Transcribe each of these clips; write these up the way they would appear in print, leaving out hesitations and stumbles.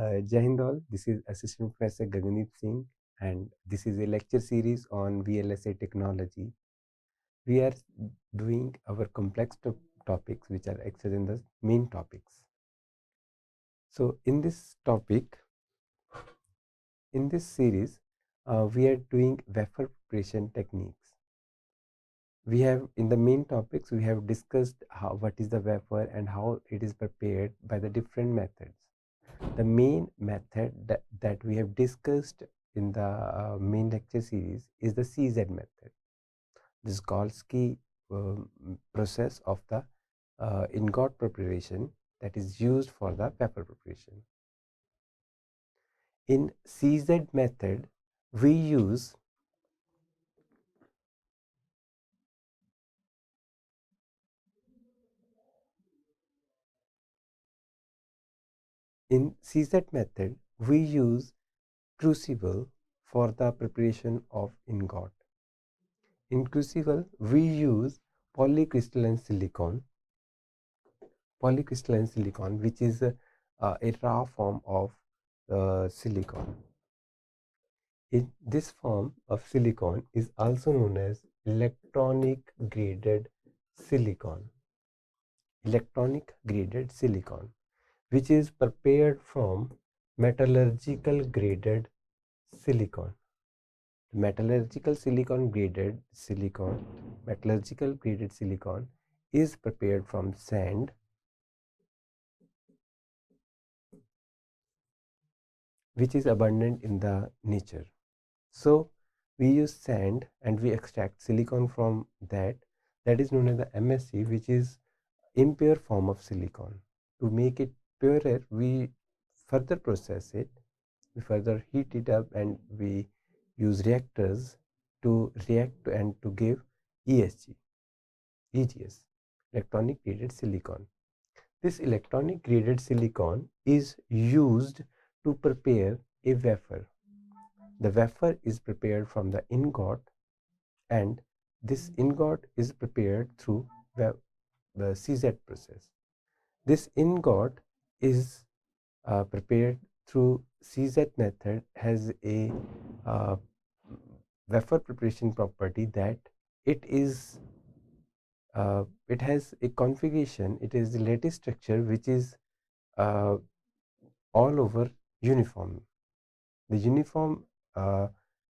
Jai Hind all. This is Assistant Professor Gagandeep Singh, and this is a lecture series on VLSI technology. We are doing our complex topics which are exercised in the main topics. So, in this topic, in this series, we are doing wafer preparation techniques. We have in the main topics we have discussed what is the wafer and how it is prepared by the different methods. The main method that we have discussed in the main lecture series is the CZ method. This Golsky process of the ingot preparation that is used for the wafer preparation. In CZ method, we use crucible for the preparation of ingot. In crucible, we use polycrystalline silicon, which is a raw form of silicon. In this form of silicon is also known as electronic graded silicon. Which is prepared from metallurgical graded silicon. Metallurgical graded silicon is prepared from sand, which is abundant in the nature. So we use sand and we extract silicon from that. That is known as the MSC, which is impure form of silicon. To make it purer, we further process it, we further heat it up, and we use reactors to react and to give EGS, electronic graded silicon. This electronic graded silicon is used to prepare a wafer. The wafer is prepared from the ingot, and this ingot is prepared through the CZ process. This ingot is prepared through CZ method, has a wafer preparation property that it has a configuration, it is the lattice structure which is all over uniform. The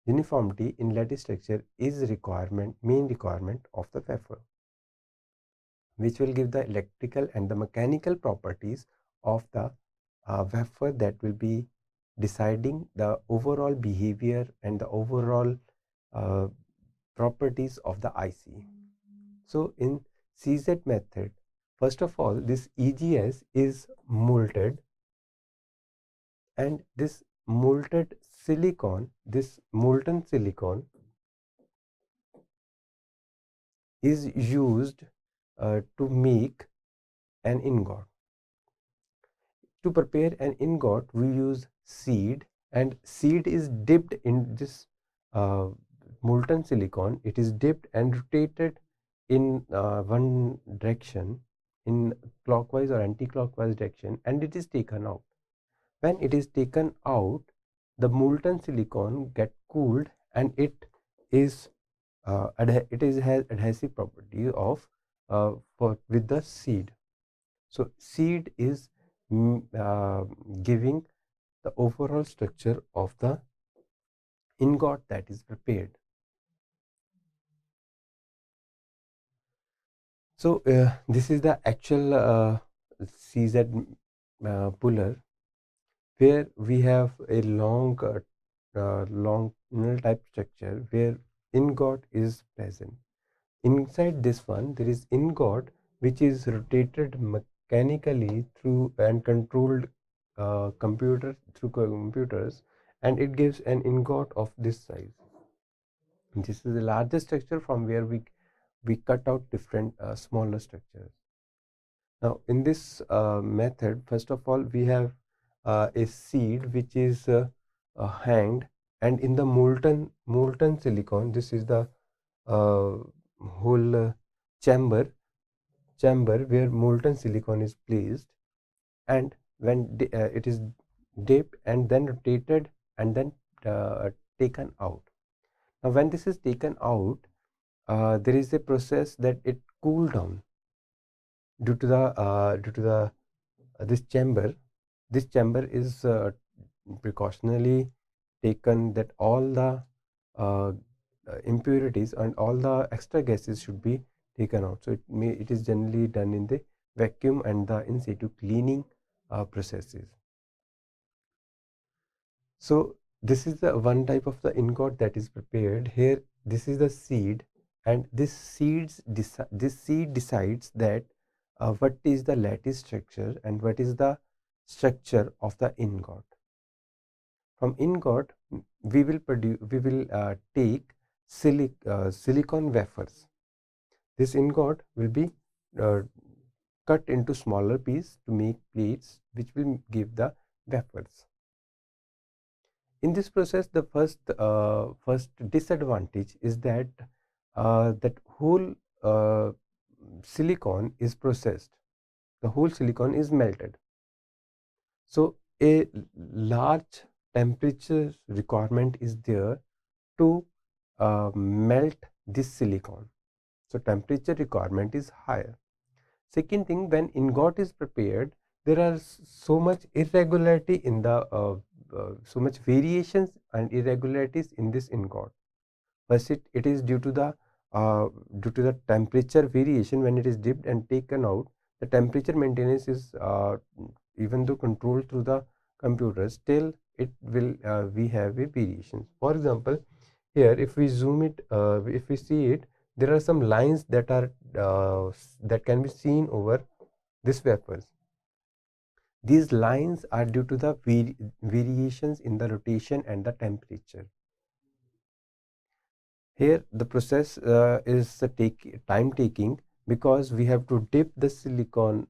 uniformity in lattice structure is main requirement of the wafer, which will give the electrical and the mechanical properties of the wafer that will be deciding the overall behavior and the overall properties of the IC. So in CZ method, first of all, this EGS is molted, and this molten silicon is used to make an ingot. To prepare an ingot, we use seed, and seed is dipped in this molten silicon. It is dipped and rotated in one direction, in clockwise or anti-clockwise direction, and it is taken out. When it is taken out, the molten silicon get cooled, and it has adhesive property of with the seed. So seed is giving the overall structure of the ingot that is prepared. So this is the actual CZ puller, where we have a long type structure where ingot is present. Inside this one, there is ingot which is rotated mechanically through and controlled computers, and it gives an ingot of this size. This is the largest structure from where we cut out different smaller structures. Now in this method, first of all, we have a seed which is hanged, and in the molten silicon, this is the whole chamber where molten silicon is placed, and when it is dipped and then rotated and then taken out. Now when this is taken out, there is a process that it cool down due to the this chamber. This chamber is precautionally taken that all the uh, impurities and all the extra gases should be taken out. So it is generally done in the vacuum and the in situ cleaning processes. So this is the one type of the ingot that is prepared here. This is the seed, and this seed decides that what is the lattice structure and what is the structure of the ingot. From ingot, we will take silicon wafers. This ingot will be uh, cut into smaller pieces to make plates, which will give the wafers. In this process, the first disadvantage is that that whole silicon is processed. The whole silicon is melted. So a large temperature requirement is there to melt this silicon. So temperature requirement is higher. Second thing, when ingot is prepared, there are so much irregularity in the so much variations and irregularities in this ingot. First, it is due to the temperature variation. When it is dipped and taken out, the temperature maintenance is even though controlled through the computer, still it will we have a variation. For example, here if we zoom it, if we see it, there are some lines that are that can be seen over this wafers. These lines are due to the variations in the rotation and the temperature. Here the process is time taking, because we have to dip the silicon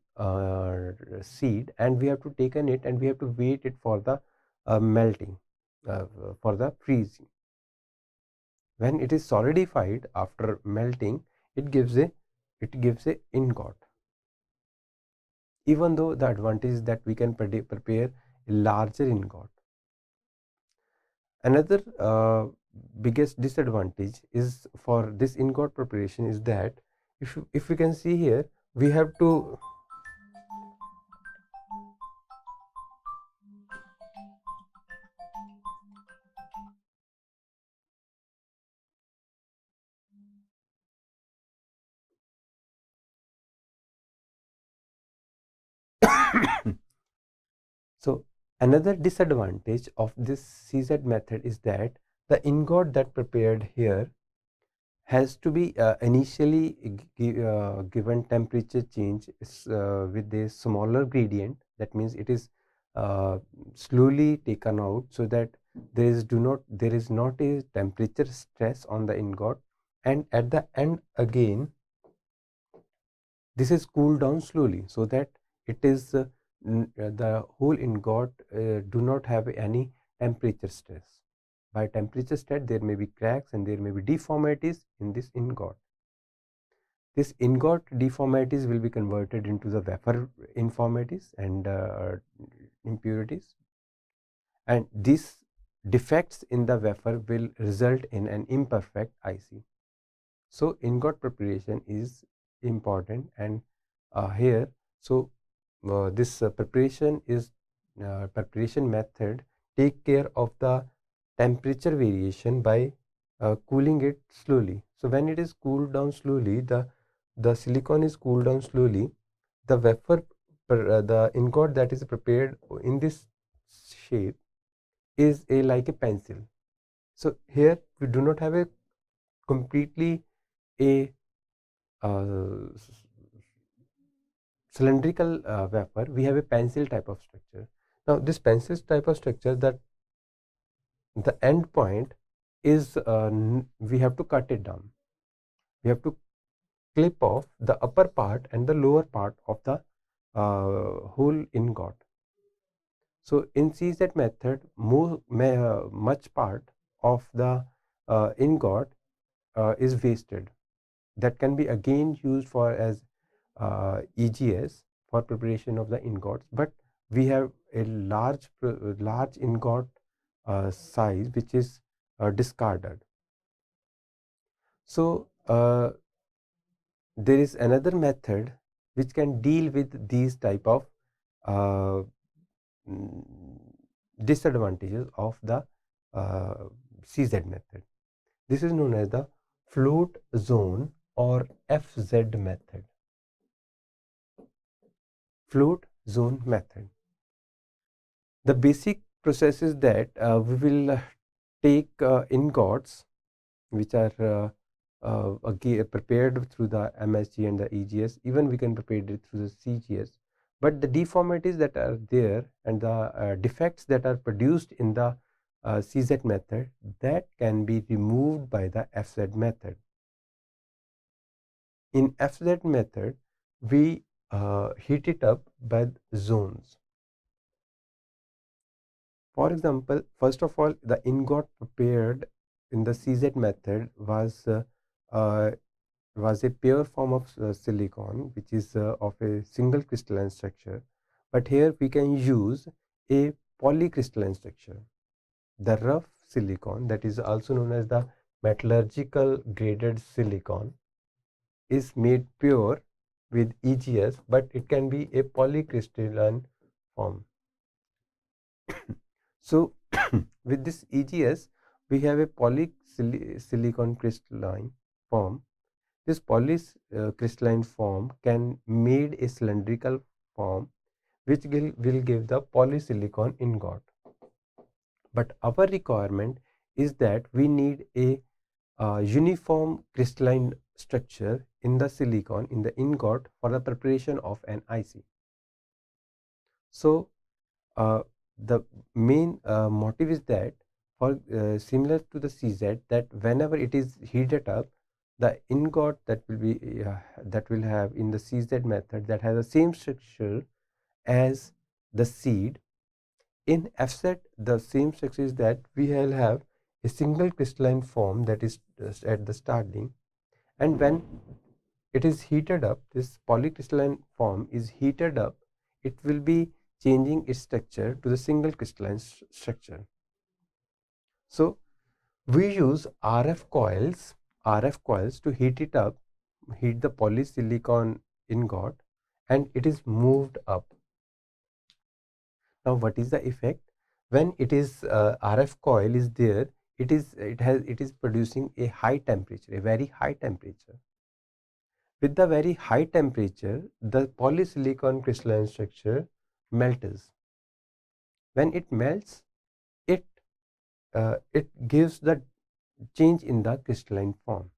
seed and we have to take it and we have to wait it for the melting, for the freezing. When it is solidified after melting, it gives a ingot. Even though the advantage is that we can prepare a larger ingot. Another biggest disadvantage is for this ingot preparation is that if we can see here, we have to so another disadvantage of this CZ method is that the ingot that prepared here has to be initially given temperature change with a smaller gradient. That means it is slowly taken out, so that there is not a temperature stress on the ingot, and at the end again this is cooled down slowly, so that it is the whole ingot do not have any temperature stress. By temperature stress, there may be cracks and there may be deformities in this ingot. This ingot deformities will be converted into the wafer informities and impurities, and these defects in the wafer will result in an imperfect IC. So ingot preparation is important, and here, so this preparation method take care of the temperature variation by cooling it slowly. So when it is cooled down slowly, the silicon is cooled down slowly, the wafer the ingot that is prepared in this shape is like a pencil. So here we do not have a completely a uh, cylindrical wafer, we have a pencil type of structure. Now this pencil type of structure, that the end point is we have to cut it down. We have to clip off the upper part and the lower part of the whole ingot. So in CZ method, much part of the ingot is wasted. That can be again used for as EGS for preparation of the ingots, but we have a large ingot size which is discarded. So there is another method which can deal with these type of uh, mm, disadvantages of the CZ method. This is known as the float zone or FZ method. Float zone method. The basic process is that we will take ingots which are prepared through the MSG and the EGS. Even we can prepare it through the CGS. But the deformities that are there and the defects that are produced in the CZ method, that can be removed by the FZ method. In FZ method, we heat it up by zones. For example, first of all, the ingot prepared in the CZ method uh, was a pure form of silicon, which is of a single crystalline structure. But here we can use a polycrystalline structure. The rough silicon, that is also known as the metallurgical graded silicon, is made pure with EGS, but it can be a polycrystalline form. So with this EGS, we have a polysilicon crystalline form. This polycrystalline form can made a cylindrical form which will give the polysilicon ingot. But our requirement is that we need a uniform crystalline structure in the silicon, in the ingot, for the preparation of an IC. So uh, the main motive is that for similar to the CZ, that whenever it is heated up, the ingot that will have in the CZ method, that has the same structure as the seed. In FZ, the same structure is that we will have a single crystalline form that is at the starting, and when it is heated up, this polycrystalline form is heated up, it will be changing its structure to the single crystalline structure. So we use RF coils to heat it up, heat the polysilicon ingot, and it is moved up. Now what is the effect? When it is RF coil is there, it is producing a high temperature, a very high temperature. With the very high temperature, the polysilicon crystalline structure melts. When it melts, it gives the change in the crystalline form.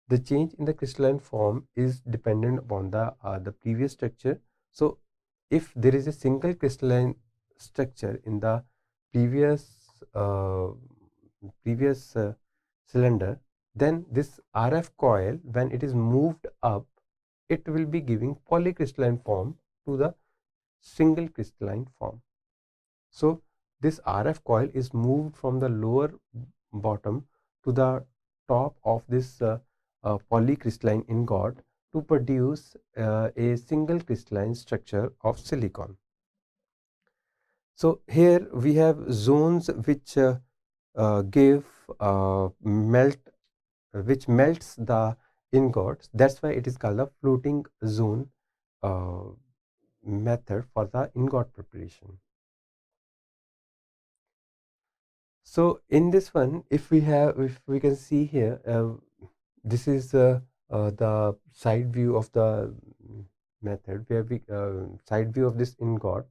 The change in the crystalline form is dependent upon the previous structure. So if there is a single crystalline structure in the previous cylinder, then this RF coil, when it is moved up, it will be giving polycrystalline form to the single crystalline form. So this RF coil is moved from the lower bottom to the top of this polycrystalline ingot to produce a single crystalline structure of silicon. So here we have zones which give melt, which melts the ingots. That's why it is called a floating zone method for the ingot preparation. So in this one, if we can see here, this is the side view of the method, where we side view of this ingot.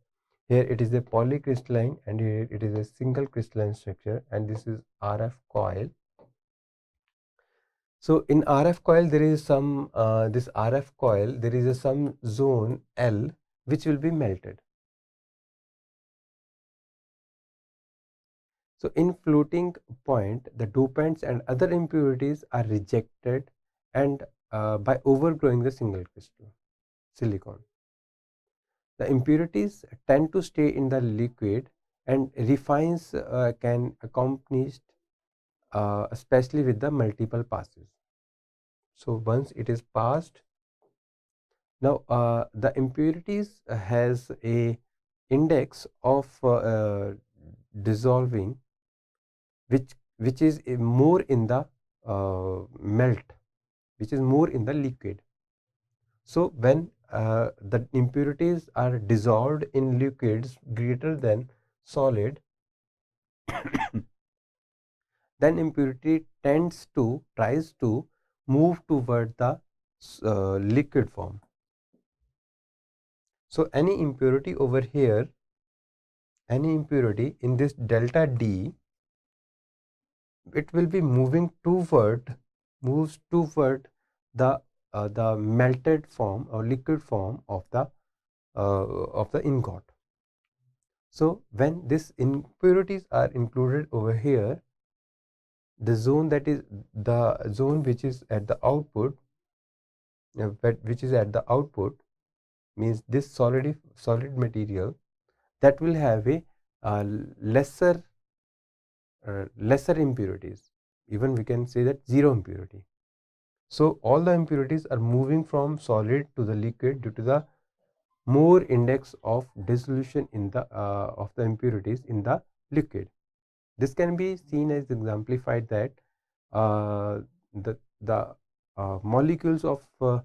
Here it is a polycrystalline, and here it is a single crystalline structure, and this is RF coil. So in RF coil, there is some this RF coil, there is some zone L which will be melted. So in floating point, the dopants and other impurities are rejected, and by overgrowing the single crystal silicon. The impurities tend to stay in the liquid, and refines can accompany especially with the multiple passes. So once it is passed, now the impurities has a index of dissolving, which is more in the melt, which is more in the liquid. So when the impurities are dissolved in liquids greater than solid, then impurity tries to move toward the liquid form. So any impurity over here, any impurity in this delta D, it will be moves toward the melted form or liquid form of the ingot. So when these impurities are included over here, the zone which is at the output, means this solid material that will have a lesser impurities. Even we can say that zero impurity. So all the impurities are moving from solid to the liquid due to the more index of dissolution in the of the impurities in the liquid. This can be seen as exemplified that the molecules of uh,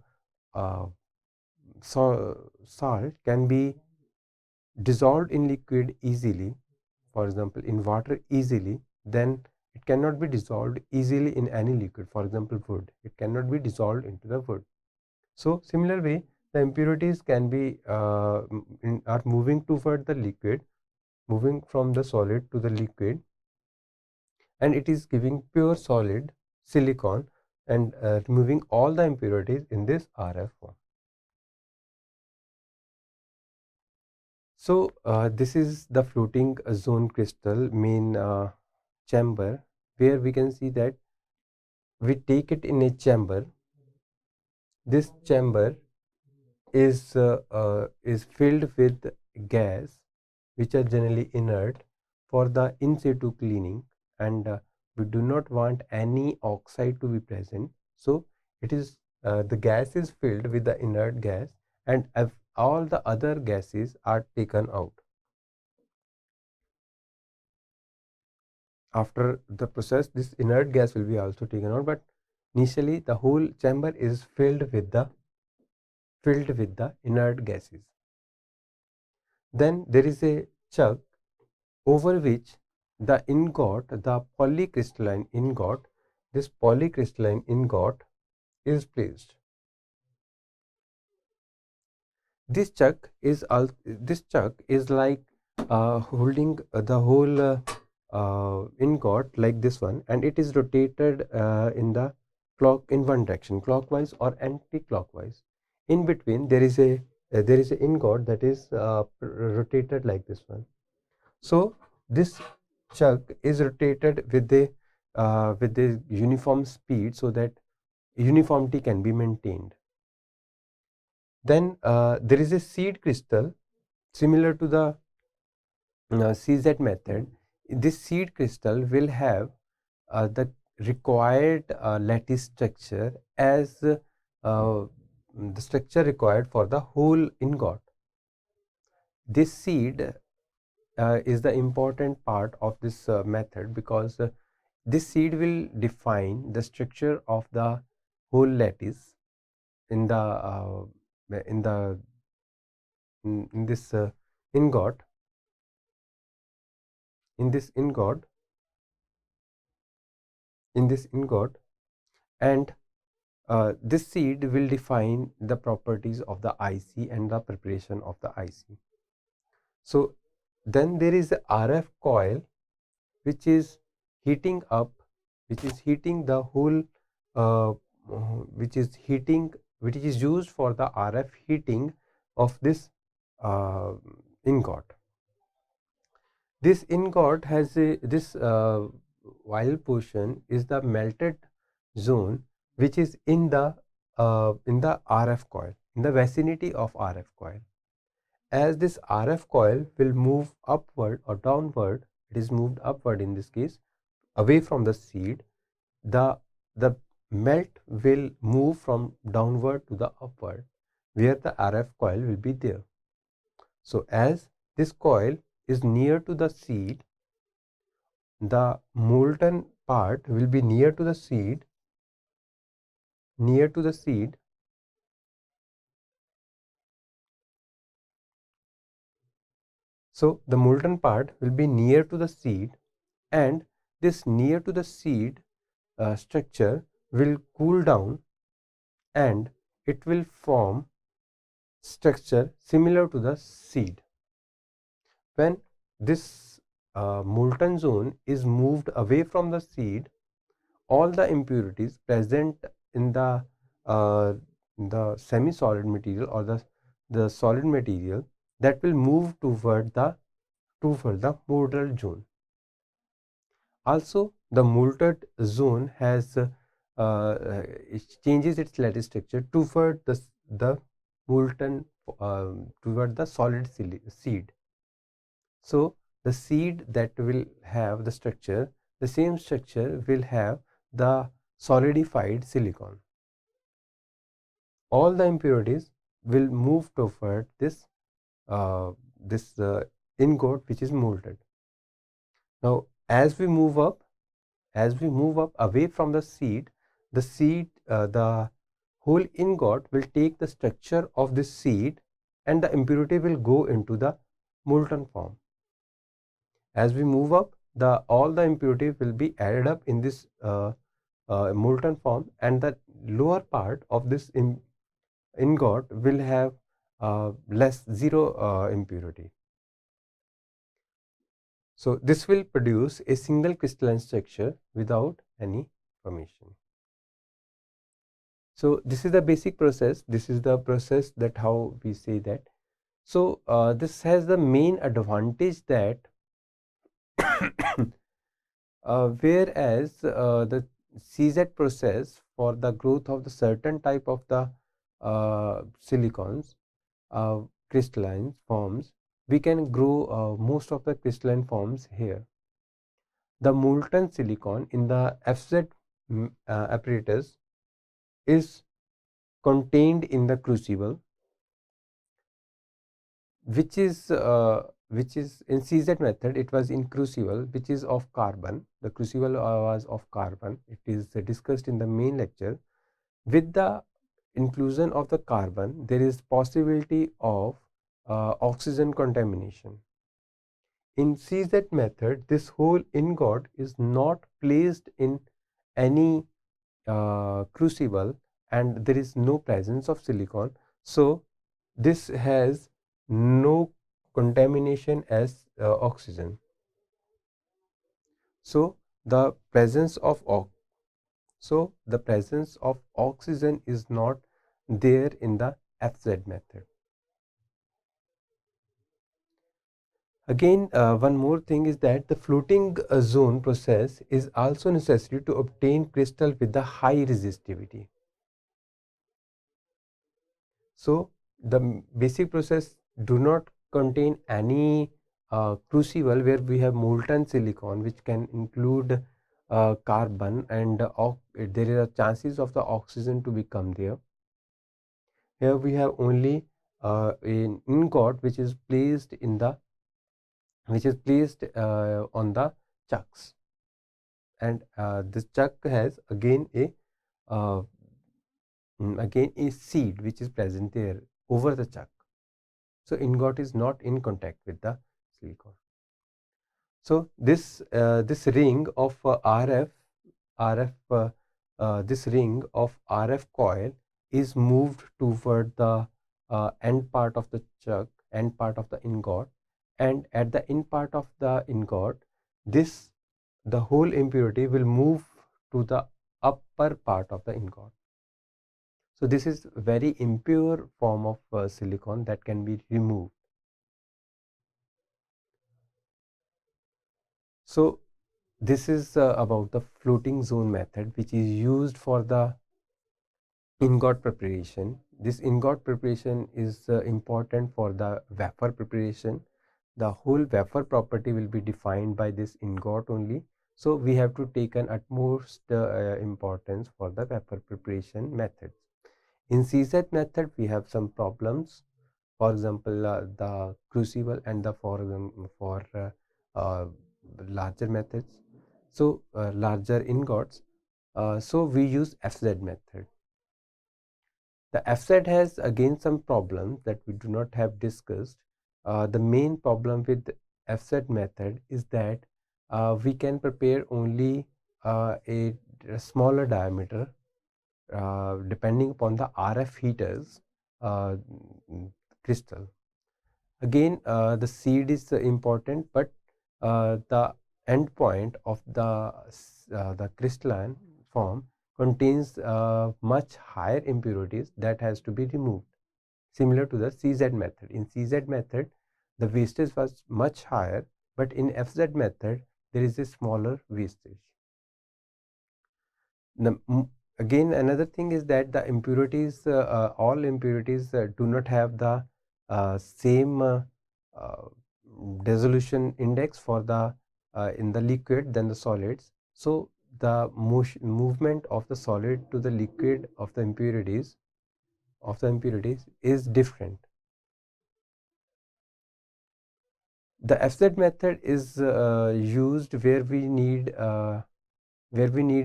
salt can be dissolved in liquid easily, for example in water easily, then it cannot be dissolved easily in any liquid, for example wood. It cannot be dissolved into the wood. So similar way, the impurities can be are moving toward the liquid, moving from the solid to the liquid, and it is giving pure solid silicon and removing all the impurities in this RF form. So this is the floating zone crystal main chamber, where we can see that we take it in a chamber. This chamber is filled with gas, which are generally inert, for the in situ cleaning, and we do not want any oxide to be present. So it is the gas is filled with the inert gas, and all the other gases are taken out. After the process, this inert gas will be also taken out, but initially the whole chamber is filled with the inert gases. Then there is a chuck over which the ingot, the polycrystalline ingot, this polycrystalline ingot is placed. This chuck is like holding the whole ingot like this one, and it is rotated in one direction, clockwise or anti-clockwise. In between there is a ingot that is rotated like this one. So this chuck is rotated with the uniform speed, so that uniformity can be maintained. Then there is a seed crystal similar to the CZ method. This seed crystal will have the required lattice structure as the structure required for the whole ingot. This seed is the important part of this method, because this seed will define the structure of the whole lattice in the in this ingot in this ingot and this seed will define the properties of the IC and the preparation of the IC. So then there is the RF coil, which is heating up, which is heating the whole which is used for the RF heating of this ingot. This ingot has this while portion is the melted zone, which is in the RF coil, in the vicinity of RF coil. As this RF coil will move upward or downward, it is moved upward in this case, away from the seed, the melt will move from downward to the upward, where the RF coil will be there. So as this coil is near to the seed, the molten part will be near to the seed, so the molten part will be near to the seed, and this near to the seed structure will cool down, and it will form structure similar to the seed. When this molten zone is moved away from the seed, all the impurities present in uh, the semi-solid material or the solid material, that will move toward the molten zone. Also, the molten zone has it changes its lattice structure toward the molten toward the solid seed. So the seed that will have the structure, the same structure will have the solidified silicon. All the impurities will move toward this ingot which is molten. Now, as we move up away from the seed, the whole ingot will take the structure of this seed, and the impurity will go into the molten form. As we move up, all the impurity will be added up in this molten form, and the lower part of this ingot will have zero impurity. So this will produce a single crystalline structure without any formation. So this is the basic process. This is the process that how we say that. So this has the main advantage that whereas the CZ process for the growth of the certain type of the silicons, crystalline forms, we can grow most of the crystalline forms here. The molten silicon in the FZ apparatus is contained in the crucible, which is in CZ method it was in crucible which is of carbon. The crucible was of carbon. It is discussed in the main lecture. With the inclusion of the carbon, there is possibility of oxygen contamination. In CZ method, this whole ingot is not placed in any crucible, and there is no presence of silicon. So this has no contamination as oxygen. So the presence of oxygen is not there in the FZ method. Again, one more thing is that the floating zone process is also necessary to obtain crystal with the high resistivity. So the basic process do not contain any crucible where we have molten silicon, which can include carbon, and there are chances of the oxygen to become there. Here we have only an ingot which is placed on the chucks, and this chuck has again a seed which is present there over the chuck. So ingot is not in contact with the silicon. So this ring of this ring of RF coil is moved toward the end part of the chuck, end part of the ingot, and at the end part of the ingot, the whole impurity will move to the upper part of the ingot. So this is very impure form of silicon that can be removed. So this is about the floating zone method, which is used for the ingot preparation. This ingot preparation is important for the wafer preparation. The whole wafer property will be defined by this ingot only. So we have to take an utmost importance for the wafer preparation methods. In CZ method, we have some problems. For example, the crucible and the for larger methods, so larger ingots. So we use FZ method. The FZ has again some problems that we do not have discussed. The main problem with FZ method is that we can prepare only a smaller diameter depending upon the RF heaters uh, crystal. Again, the seed is important, but the end point of the crystalline form contains much higher impurities that has to be removed, similar to the CZ method. In CZ method, the wastage was much higher, but in FZ method, there is a smaller wastage. The, again, another thing is that the impurities, all impurities do not have the same uh, dissolution index for the in the liquid than the solids. So the movement of the solid to the liquid of the impurities is different. The FZ method is used where we need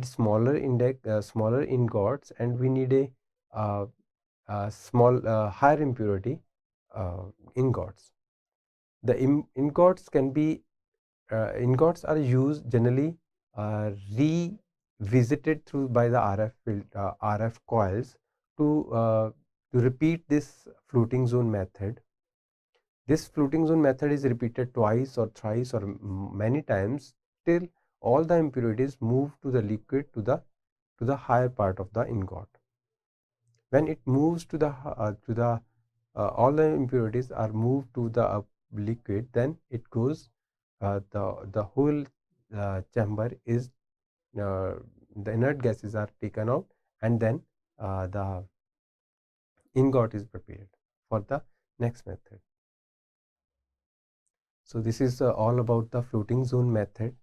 smaller smaller ingots, and we need a small higher impurity ingots. The ingots can be ingots are used generally revisited through by the RF coils to repeat this floating zone method. This floating zone method is repeated twice or thrice or many times till all the impurities move to the liquid to the higher part of the ingot. When it moves to the all the impurities are moved to the liquid, then it goes the whole chamber is the inert gases are taken out, and then the ingot is prepared for the next method. So this is all about the floating zone method,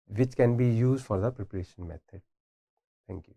which can be used for the preparation method. Thank you.